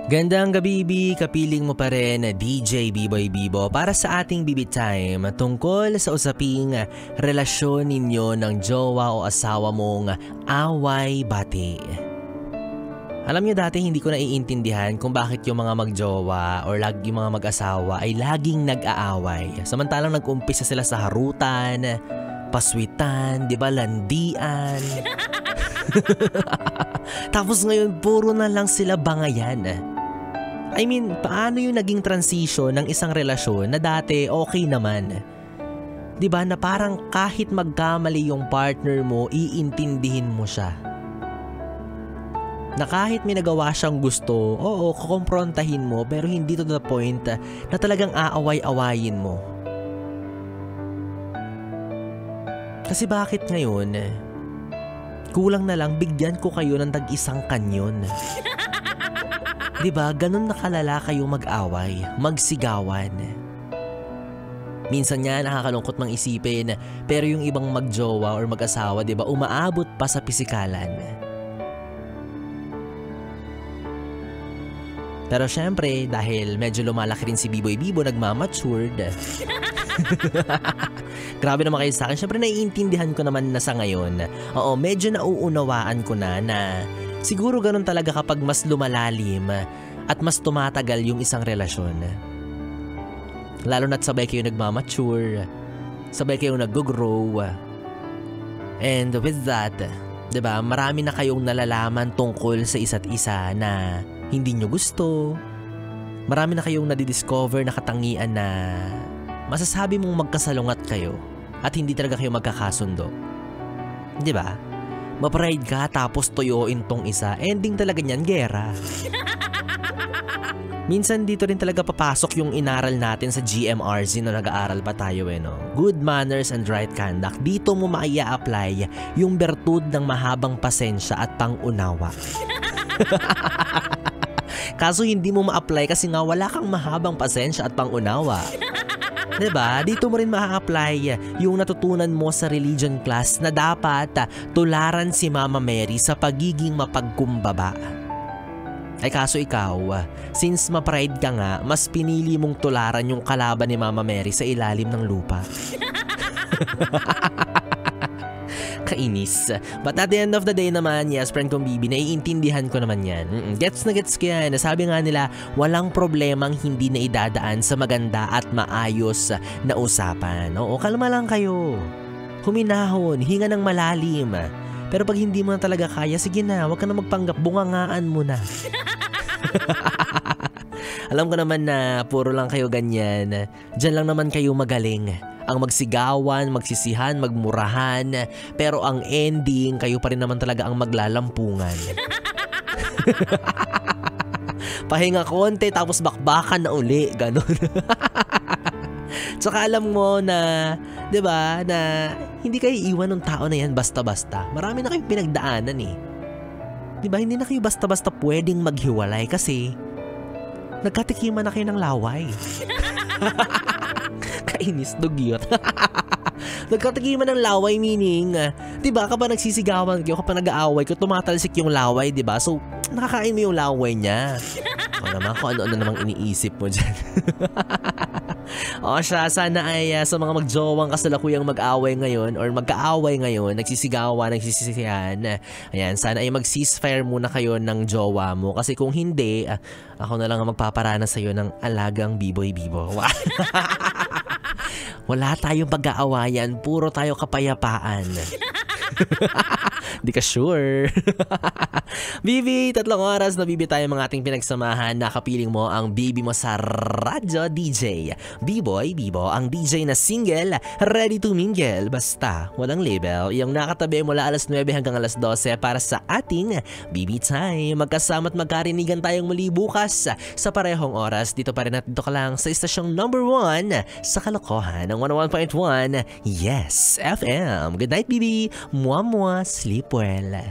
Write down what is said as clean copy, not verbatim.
Gandang gabi, Bibi. Kapiling mo pa rin DJ B-Boy Bibo para sa ating Bibi Time tungkol sa usaping relasyon ninyo ng jowa o asawa mong away-bati. Alam niyo dati hindi ko naiintindihan kung bakit yung mga magjowa or yung mga mag-asawa ay laging nag-aaway. Samantalang nag-umpisa sila sa harutan, paswitan, di ba, landian. Tapos ngayon puro na lang sila bangayan. I mean, paano yung naging transition ng isang relasyon na dati okay naman? Diba na parang kahit magkamali yung partner mo, iintindihin mo siya. Na kahit may nagawa siyang gusto, oo, kukomprontahin mo pero hindi to the point na talagang aaway-awayin mo. Kasi bakit ngayon, kulang na lang bigyan ko kayo ng tag-isang kanyon. Diba, ganun nakalala kayo mag-away, magsigawan. Minsan nga nakakalungkot mang isipin, pero yung ibang magjowa or mag-asawa, diba, umaabot pa sa pisikalan. Pero syempre, dahil medyo lumalaki rin si B-Boy Bibo, nagmamatured. Grabe naman kayo sa akin. Syempre naiintindihan ko naman na sa ngayon. Oo, medyo nauunawaan ko na siguro ganun talaga kapag mas lumalalim at mas tumatagal yung isang relasyon. Lalo na't sabay kayo nagmamature, sabay kayo nag-grow. And with that, diba, marami na kayong nalalaman tungkol sa isa't isa na hindi nyo gusto. Marami na kayong nadidiscover na katangian na masasabi mong magkasalungat kayo at hindi talaga kayo magkakasundo. Diba? Ma-pride ka tapos toyoin tong isa. Ending talaga niyan, gera. Minsan dito rin talaga papasok yung inaral natin sa GMRZ no nag-aaral pa tayo no. Good manners and right conduct. Dito mo maia-apply yung bertud ng mahabang pasensya at pangunawa. Kaso hindi mo ma-apply kasi nga wala kang mahabang pasensya at pangunawa. Diba? Dito mo rin ma-apply yung natutunan mo sa religion class na dapat tularan si Mama Mary sa pagiging mapagkumbaba. Ay kaso ikaw, since ma-pride ka nga, mas pinili mong tularan yung kalaban ni Mama Mary sa ilalim ng lupa. Kainis. But at the end of the day naman, yes, friend kong Bibi, naiintindihan ko naman yan. Gets na gets ko yan. Sabi nga nila, walang problemang hindi na idadaan sa maganda at maayos na usapan. Oo, kalma lang kayo. Huminahon, hinga ng malalim. Pero pag hindi mo na talaga kaya, sige na, wag ka na magpanggap, bungangaan mo na. Alam ko naman na puro lang kayo ganyan. Diyan lang naman kayo magaling. Ang magsigawan, magsisihan, magmurahan. Pero ang ending, kayo pa rin naman talaga ang maglalampungan. Pahinga konti tapos bakbakan na uli. Ganon. Tsaka alam mo na, diba, na hindi kayo iwan ng tao na yan basta-basta. Marami na kayong pinagdaanan eh. Diba, hindi na kayo basta-basta pwedeng maghiwalay kasi nagkatikiman na kayo ng laway. Kainis, dugyot. Nagkatikiman ng laway meaning, diba, kapag nagsisigawan kayo, kapag nag-aaway ko, tumatalsik yung laway, diba? So, nakakain mo yung laway niya. O naman, kung ano-ano namang iniisip mo dyan. O siya, sana ay sa mga magjowang kasalukuyang mag-away ngayon or magkaaway ngayon, nagsisigawan, nagsisisihan, ayan, sana ay mag-ceasefire muna kayo ng jowa mo. Kasi kung hindi, ako na lang ang magpaparana sa'yo ng alagang B-Boy Bibo. Wala tayong pag-aawayan, puro tayo kapayapaan. Di ka sure. Bibi, 3 oras na Bibi tayo mga ating pinagsamahan. Nakapiling mo ang Bibi mo sa radyo DJ B-Boy Bibo, ang DJ na single, ready to mingle. Basta, walang label. Yung nakatabi mula alas 9 hanggang alas 12 para sa ating Bibi Time. Magkasama at magkarinigan tayong muli bukas sa parehong oras. Dito pa rin at dito ka lang sa istasyong number 1 sa kalokohan ng 101.1 Yes FM. Good night, Bibi. Mwah mwah. Sleep well.